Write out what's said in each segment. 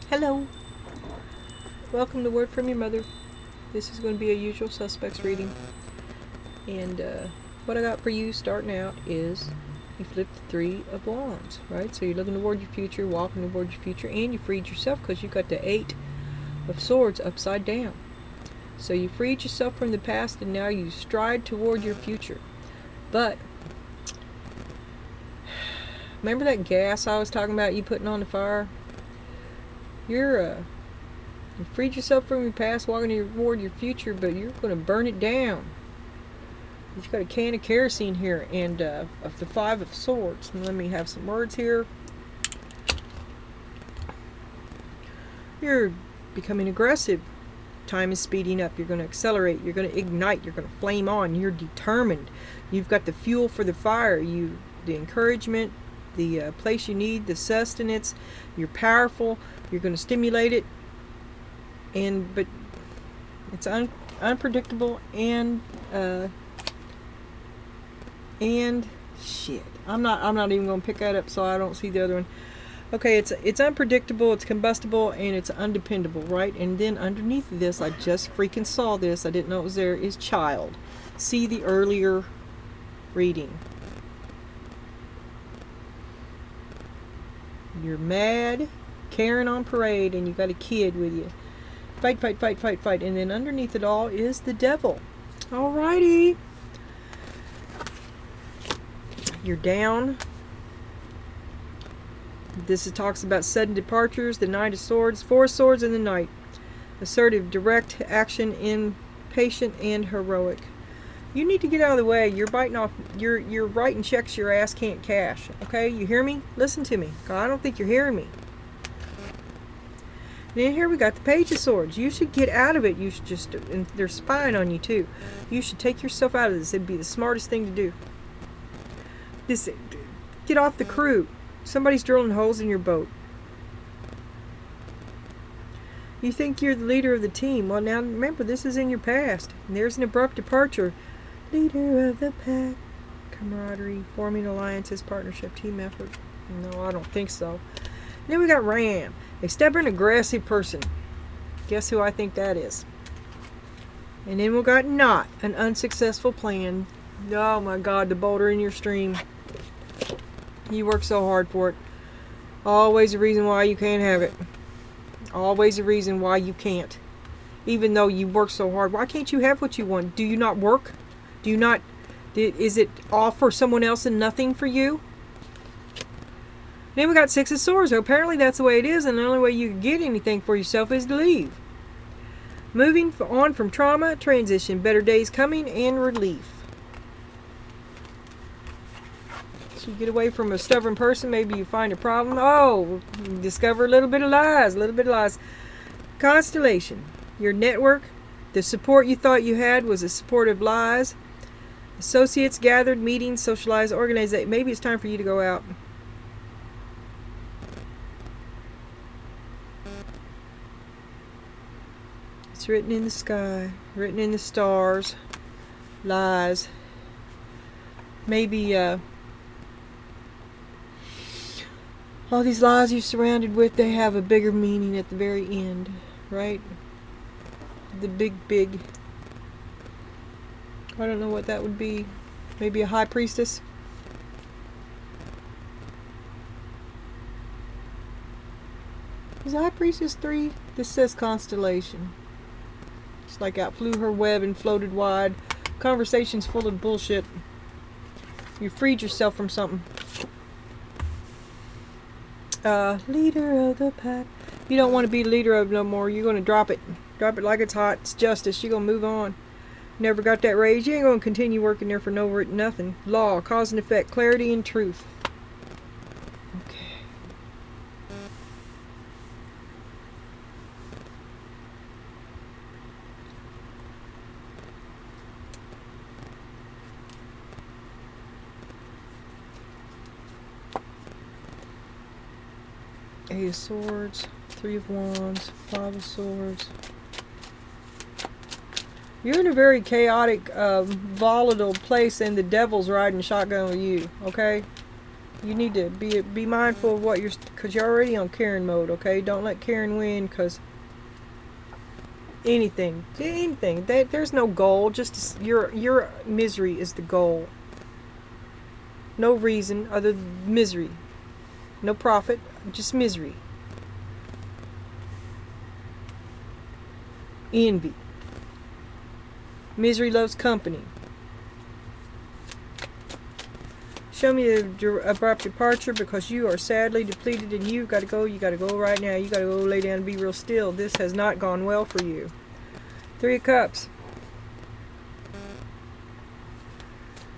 Hello. Welcome to Word from Your Mother. This is going to be a usual suspects reading. And what I got for you starting out is you flip the Three of Wands, right? So you're looking toward your future, walking toward your future, and you freed yourself because you got the Eight of Swords upside down. So you freed yourself from the past and now you stride toward your future. But remember that gas I was talking about you putting on the fire? You freed yourself from your past, walking toward your future, but you're going to burn it down. You've got a can of kerosene here, and of the Five of Swords. And let me have some words here. You're becoming aggressive. Time is speeding up. You're going to accelerate. You're going to ignite. You're going to flame on. You're determined. You've got the fuel for the fire. The encouragement, the place you need, the sustenance. You're powerful. You're going to stimulate it. But it's unpredictable and shit. I'm not even going to pick that up, so I don't see the other one. Okay, it's unpredictable, it's combustible, and it's undependable, right? And then underneath this, I just freaking saw this. I didn't know it was there. Is child. See the earlier reading. You're mad, Karen on parade, and you got a kid with you. Fight, fight, fight, fight, fight. And then underneath it all is the devil. Alrighty. You're down. This talks about sudden departures, the Knight of Swords, Four of Swords, and the Knight. Assertive, direct action, impatient, and heroic. You need to get out of the way. You're biting off. You're writing checks your ass can't cash. Okay, you hear me? Listen to me. I don't think you're hearing me. And then here we got the Page of Swords. You should get out of it. You should just, and they're spying on you too. You should take yourself out of this. It'd be the smartest thing to do. Get off the crew. Somebody's drilling holes in your boat. You think you're the leader of the team. Well, now remember, this is in your past. And there's an abrupt departure. Leader of the pack. Camaraderie, forming alliances, partnership, team effort. No, I don't think so. And then we got Ram. A stubborn, aggressive person. Guess who I think that is? And then we got Not. An unsuccessful plan. Oh my God, the boulder in your stream. You work so hard for it. Always a reason why you can't have it. Always a reason why you can't. Even though you work so hard. Why can't you have what you want? Do you not work? Do you not... Is it all for someone else and nothing for you? Then we got Six of Swords. So apparently that's the way it is, and the only way you can get anything for yourself is to leave. Moving on from trauma, transition, better days coming, and relief. So you get away from a stubborn person, maybe you find a problem. Oh, discover a little bit of lies, Constellation. Your network, the support you thought you had was a support of lies. Associates gathered, meetings, socialized, organized. Maybe it's time for you to go out. It's written in the sky, written in the stars. Lies. Maybe all these lies you're surrounded with, they have a bigger meaning at the very end, right? The big, I don't know what that would be. Maybe a high priestess? Is a high priestess 3? This says constellation. It's like outflew her web and floated wide. Conversations full of bullshit. You freed yourself from something. Leader of the pack. You don't want to be the leader of it no more. You're going to drop it. Drop it like it's hot. It's justice. You're going to move on. Never got that raise. You ain't going to continue working there for nothing. Law, cause and effect, clarity and truth. Okay. Eight of Swords, Three of Wands, Five of Swords. You're in a very chaotic, volatile place, and the devil's riding shotgun with you, okay? You need to be mindful of what because you're already on Karen mode, okay? Don't let Karen win, because anything, there's no goal. Just your misery is the goal. No reason other than misery. No profit, just misery. Envy. Misery loves company. Show me the abrupt departure, because you are sadly depleted and you've got to go. You got to go right now. You got to go lay down and be real still. This has not gone well for you. 3 of Cups.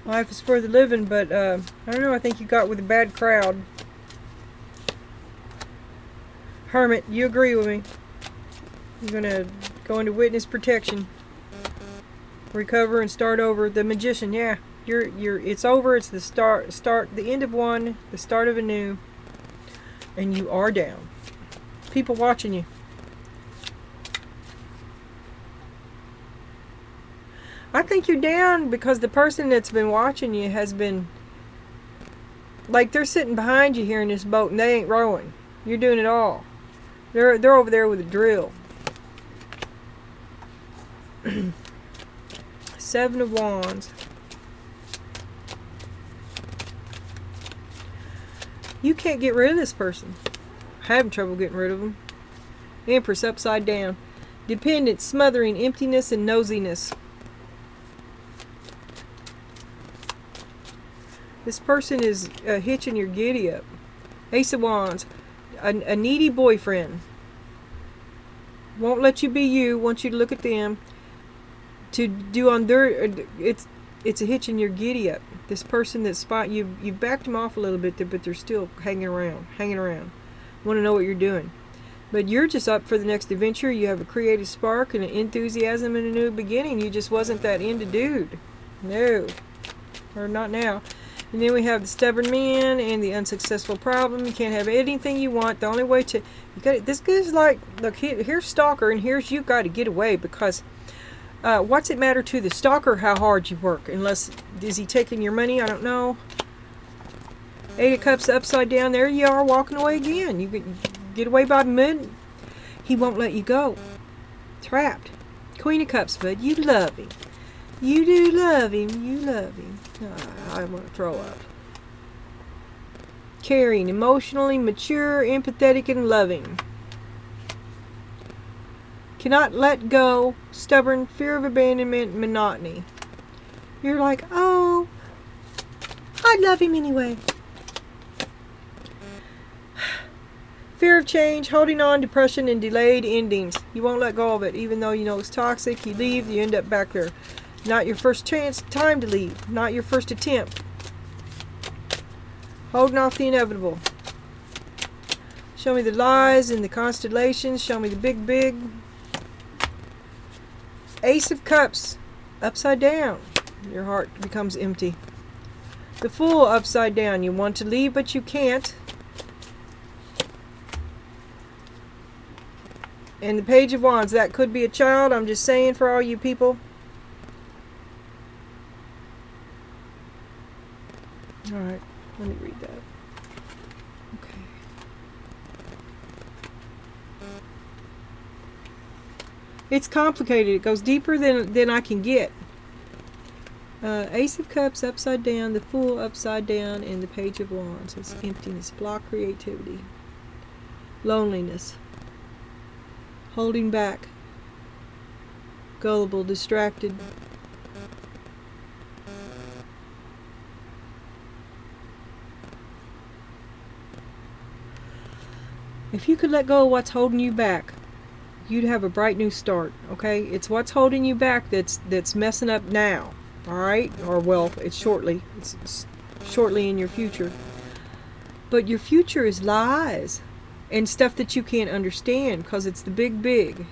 Life is for the living, but I don't know. I think you got with a bad crowd. Hermit, you agree with me. You're going to go into witness protection. Recover and start over. The Magician, yeah. It's over. It's the start, the end of one, the start of a new, and you are down. People watching you. I think you're down because the person that's been watching you has been, like, they're sitting behind you here in this boat and they ain't rowing. You're doing it all. They're over there with a drill. 7 of Wands. You can't get rid of this person. Having trouble getting rid of them. Empress upside down. Dependent, smothering, emptiness, and nosiness. This person is hitching your giddy up. Ace of Wands. A needy boyfriend. Won't let you be you. Wants you to look at them. To do on their... It's a hitch in your giddy up. This person that you've backed them off a little bit, but they're still hanging around. Want to know what you're doing. But you're just up for the next adventure. You have a creative spark and an enthusiasm and a new beginning. You just wasn't that into dude. No. Or not now. And then we have the stubborn man and the unsuccessful problem. You can't have anything you want. The only way to... This guy's like... Look, here's Stalker, and here's you got to get away, because... what's it matter to the stalker how hard you work? Unless, is he taking your money? I don't know. 8 of Cups upside down. There you are, walking away again. You get away by the moon. He won't let you go. Trapped. Queen of Cups, bud. You love him. You do love him. You love him. I want to throw up. Caring, emotionally mature, empathetic, and loving. Cannot let go, stubborn, fear of abandonment, monotony. You're like, oh, I love him anyway. Fear of change, holding on, depression, and delayed endings. You won't let go of it, even though you know it's toxic. You leave, you end up back there. Not your first time to leave. Not your first attempt. Holding off the inevitable. Show me the lies and the constellations. Show me the big. Ace of Cups, upside down. Your heart becomes empty. The Fool, upside down. You want to leave, but you can't. And the Page of Wands, that could be a child. I'm just saying for all you people. Alright, let me read that. Okay. It's complicated. It goes deeper than I can get. Ace of Cups upside down, the Fool upside down, and the Page of Wands. It's emptiness, block creativity, loneliness, holding back, gullible, distracted. If you could let go of what's holding you back, you'd have a bright new start, okay? It's what's holding you back that's messing up now, all right? Or, well, it's shortly. It's shortly in your future. But your future is lies and stuff that you can't understand because it's the big.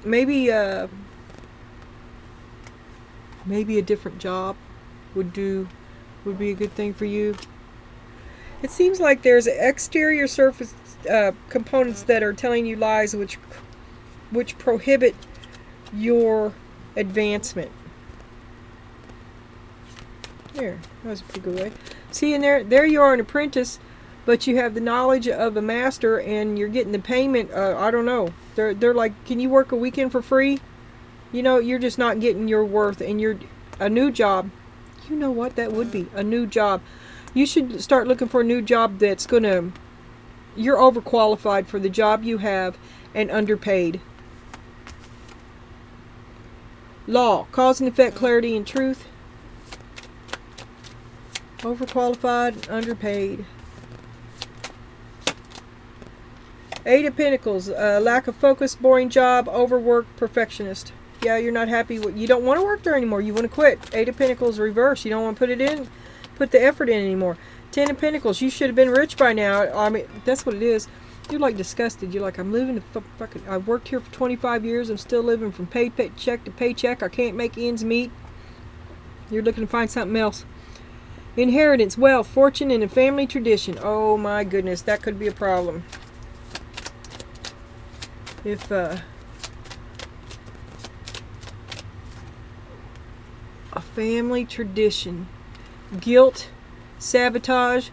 Maybe a different job would be a good thing for you. It seems like there's exterior surface components that are telling you lies, which prohibit your advancement. There, that was a pretty good way. See, and there you are, an apprentice, but you have the knowledge of a master, and you're getting the payment. I don't know. They're like, can you work a weekend for free? You know, you're just not getting your worth, and you're a new job. You know what that would be? A new job. You should start looking for a new job that's gonna. You're overqualified for the job you have and underpaid. Law, cause and effect, clarity and truth. Overqualified, underpaid. Eight of Pentacles, lack of focus, boring job, overworked, perfectionist. Yeah, you're not happy. You don't want to work there anymore. You want to quit. Eight of Pentacles, reverse. You don't want to put the effort in anymore. Ten of Pentacles, you should have been rich by now. I mean, that's what it is. You're like disgusted. You're like, I'm living fucking. I've worked here for 25 years. I'm still living from paycheck to paycheck. I can't make ends meet. You're looking to find something else. Inheritance, wealth, fortune, and a family tradition. Oh my goodness, that could be a problem. If a family tradition, guilt, sabotage,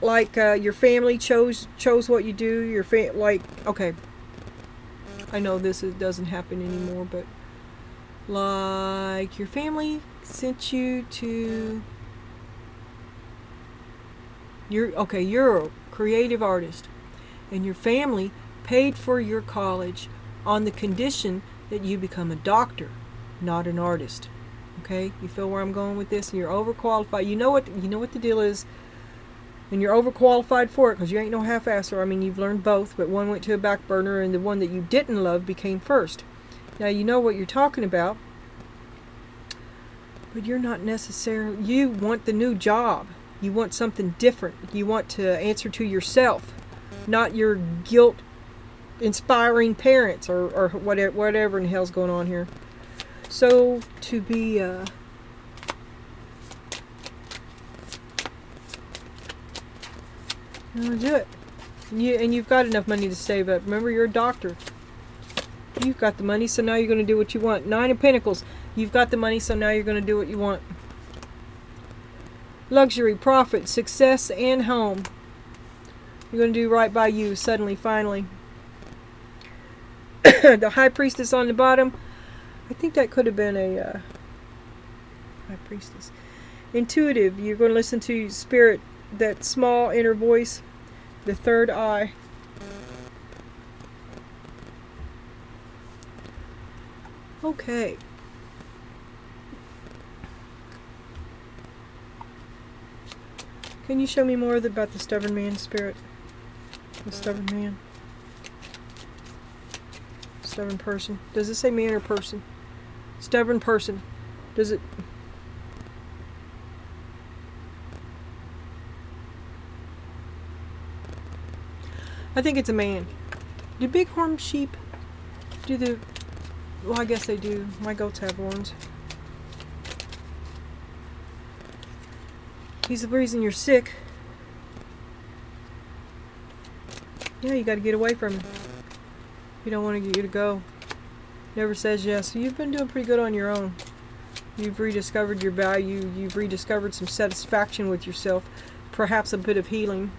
like your family chose what you do. Like, okay, I know this doesn't happen anymore, but like your family sent you to. You're a creative artist, and your family paid for your college on the condition that you become a doctor, not an artist. Okay, you feel where I'm going with this? And you're overqualified. You know what the deal is, and you're overqualified for it because you ain't no half-asser. I mean, you've learned both, but one went to a back burner, and the one that you didn't love became first. Now you know what you're talking about, but you're not necessarily. You want the new job. You want something different. You want to answer to yourself, not your guilt-inspiring parents or whatever in the hell's going on here. So to be you want to do it, and you've got enough money to save up. Remember, you're a doctor. You've got the money, so now you're going to do what you want. Nine of Pentacles. You've got the money, so now you're going to do what you want. Luxury, profit, success, and home. You're going to do right by you, suddenly, finally. The High Priestess on the bottom. I think that could have been a High Priestess. Intuitive. You're going to listen to spirit, that small inner voice. The third eye. Okay. Can you show me more about the stubborn man spirit? The stubborn man. Stubborn person. Does it say man or person? Stubborn person. Does it... I think it's a man. Do bighorn sheep do the... Well, I guess they do. My goats have horns. He's the reason you're sick. Yeah, you got to get away from him. You don't want to get you to go. Never says yes. So you've been doing pretty good on your own. You've rediscovered your value. You've rediscovered some satisfaction with yourself. Perhaps a bit of healing.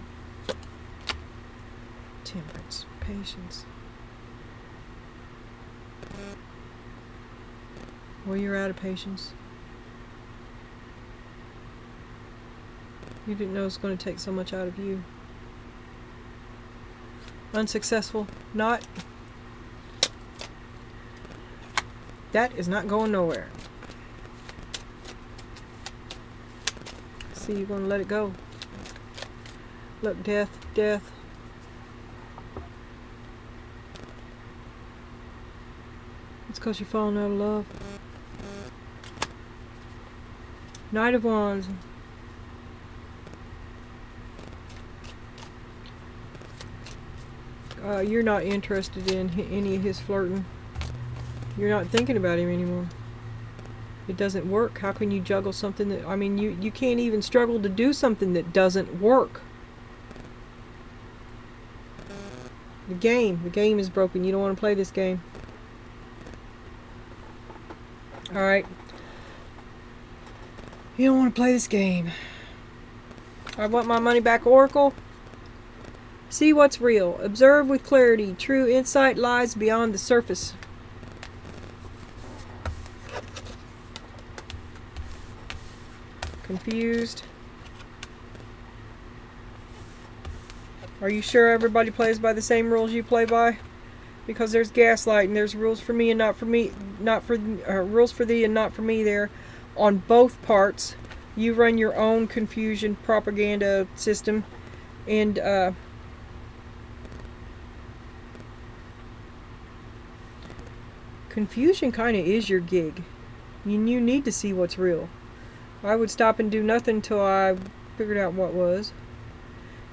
Temperance. Patience. Well, you're out of patience. You didn't know it was going to take so much out of you. Unsuccessful. Not. That is not going nowhere. See, you're going to let it go. Look, death, death. It's because you're falling out of love. Knight of Wands. You're not interested in any of his flirting. You're not thinking about him anymore. It doesn't work. How can you juggle something that, I mean, you can't even struggle to do something that doesn't work. The game is broken. You don't want to play this game. Alright. You don't want to play this game. I want my money back, Oracle. See what's real. Observe with clarity. True insight lies beyond the surface. Confused. Are you sure everybody plays by the same rules you play by? Because there's gaslighting. There's rules for me and not for me. Rules for thee and not for me there. On both parts. You run your own confusion propaganda system. And, confusion kind of is your gig. You need to see what's real. I would stop and do nothing until I figured out what was.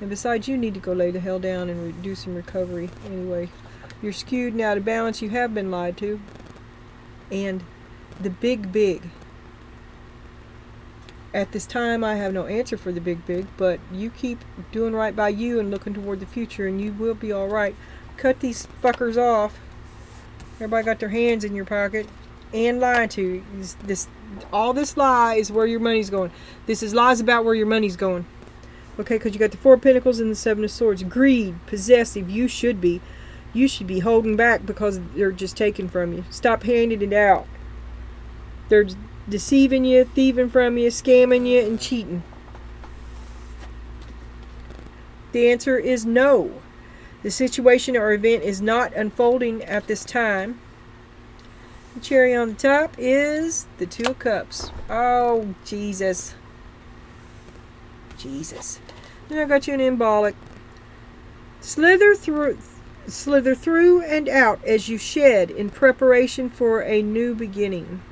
And besides, you need to go lay the hell down and do some recovery. Anyway, you're skewed and out of balance. You have been lied to. And the big. At this time, I have no answer for the big, but you keep doing right by you and looking toward the future, and you will be alright. Cut these fuckers off. Everybody got their hands in your pocket and lied to you. All this lie is where your money's going. This is lies about where your money's going. Okay, because you got the 4 of Pentacles and the 7 of Swords. Greed, possessive, you should be. You should be holding back because they're just taking from you. Stop handing it out. They're deceiving you, thieving from you, scamming you, and cheating. The answer is no. The situation or event is not unfolding at this time. The cherry on the top is the 2 of Cups. Oh, Jesus. Jesus. Then I got you an embolic. Slither through and out as you shed in preparation for a new beginning.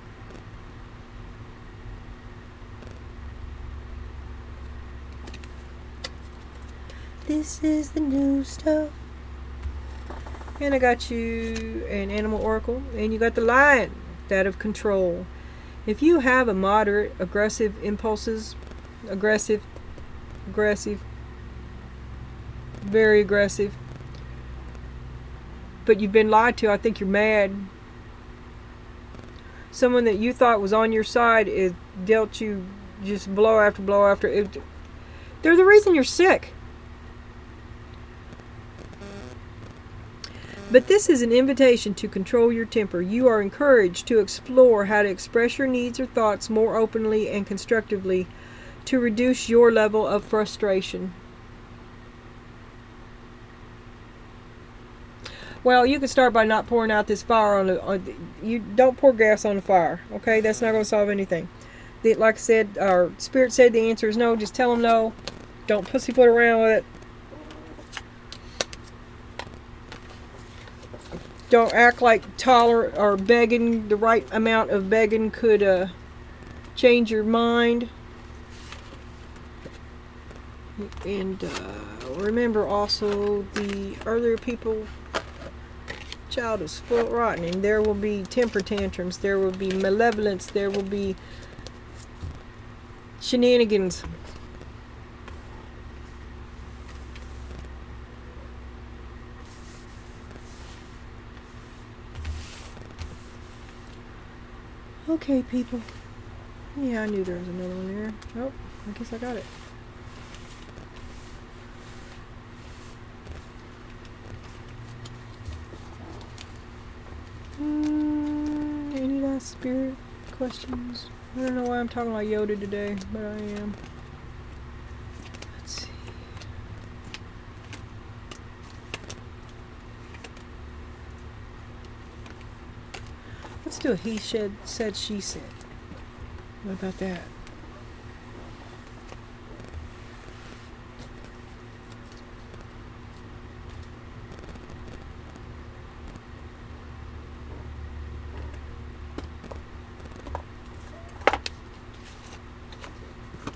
This is the new stuff. And I got you an animal oracle. And you got the lion, that of control. If you have a moderate aggressive impulses, aggressive, very aggressive, but you've been lied to, I think you're mad. Someone that you thought was on your side is dealt you just blow after blow after. They're the reason you're sick. But this is an invitation to control your temper. You are encouraged to explore how to express your needs or thoughts more openly and constructively to reduce your level of frustration. Well, you can start by not pouring out this fire you don't pour gas on the fire, okay? That's not going to solve anything. Like I said, our spirit said the answer is no. Just tell them no. Don't pussyfoot around with it. Don't act like tolerant or begging. The right amount of begging could change your mind. And remember also the earlier people, child is spoiled rotten, and there will be temper tantrums, there will be malevolence, there will be shenanigans. Okay, people. Yeah, I knew there was another one there. Oh, I guess I got it. Any last spirit questions? I don't know why I'm talking like Yoda today, but I am. Let's see. Let's do a he said, she said. What about that?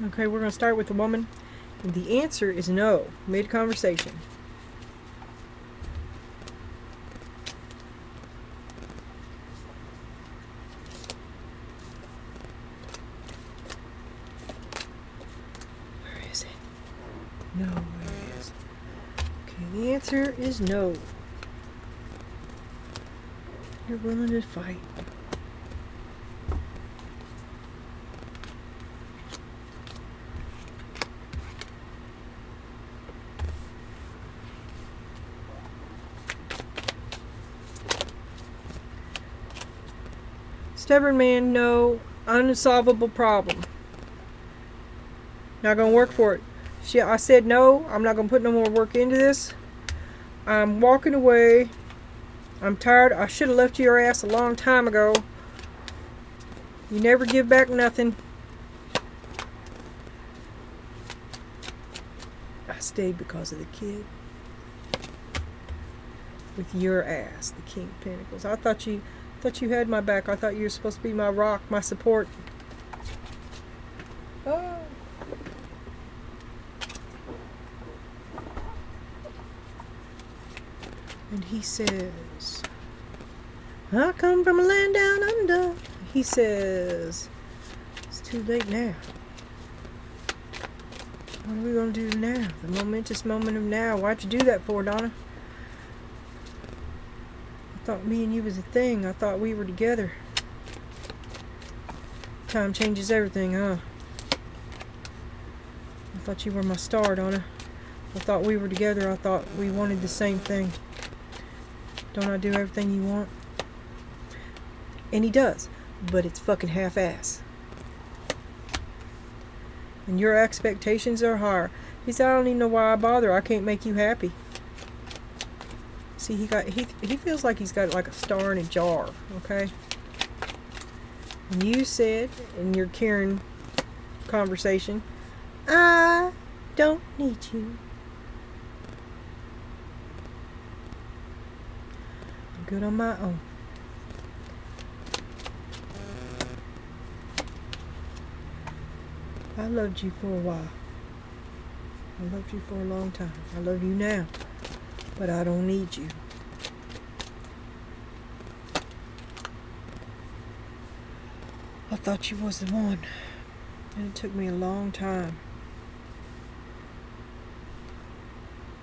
Okay, we're going to start with the woman. And the answer is no. Mid-conversation. And the answer is no. You're willing to fight. Stubborn man, no. Unsolvable problem. Not gonna work for it. I said no. I'm not gonna put no more work into this. I'm walking away. I'm tired. I should have left your ass a long time ago. You never give back nothing. I stayed because of the kid. With your ass, the King of Pentacles. I thought you had my back. I thought you were supposed to be my rock, my support. Oh. And he says, I come from a land down under. He says, it's too late now. What are we going to do now? The momentous moment of now. Why'd you do that for, Donna? I thought me and you was a thing. I thought we were together. Time changes everything, huh? I thought you were my star, Donna. I thought we were together. I thought we wanted the same thing. Don't I do everything you want? And he does. But it's fucking half-ass. And your expectations are higher. He said, I don't even know why I bother. I can't make you happy. See, he feels like he's got like a star in a jar, okay? And you said in your Karen conversation, I don't need you. I'm good on my own. I loved you for a while. I loved you for a long time. I love you now. But I don't need you. I thought you was the one. And it took me a long time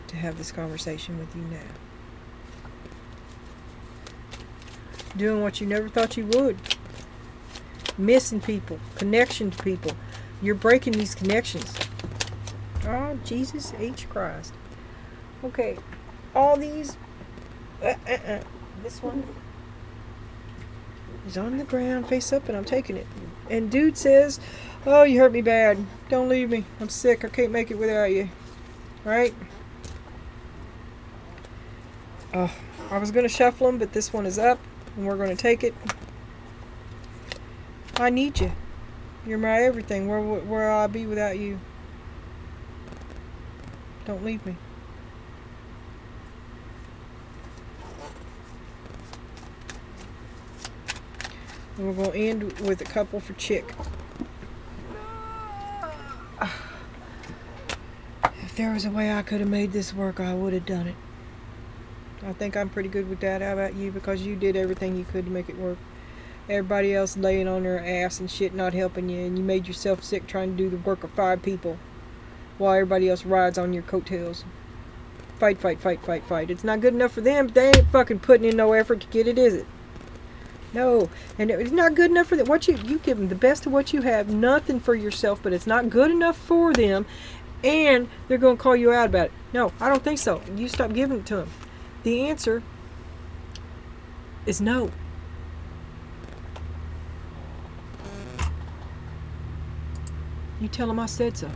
to have this conversation with you now. Doing what you never thought you would. Missing people. Connection to people. You're breaking these connections. Oh, Jesus H. Christ. Okay. All these. This one is on the ground, face up, and I'm taking it. And dude says, oh, you hurt me bad. Don't leave me. I'm sick. I can't make it without you. Right? Oh, I was going to shuffle them, but this one is up, and we're going to take it. I need you. You're my everything. Where will I be without you? Don't leave me. And we're going to end with a couple for Chick. If there was a way I could have made this work, I would have done it. I think I'm pretty good with that. How about you? Because you did everything you could to make it work. Everybody else laying on their ass and shit not helping you, and you made yourself sick trying to do the work of 5 people while everybody else rides on your coattails. Fight, fight, fight, fight, fight. It's not good enough for them, but they ain't fucking putting in no effort to get it, is it? No. And it's not good enough for them. What you give them the best of what you have, nothing for yourself, but it's not good enough for them, and they're going to call you out about it. No, I don't think so. You stop giving it to them. The answer is no. You tell them I said so.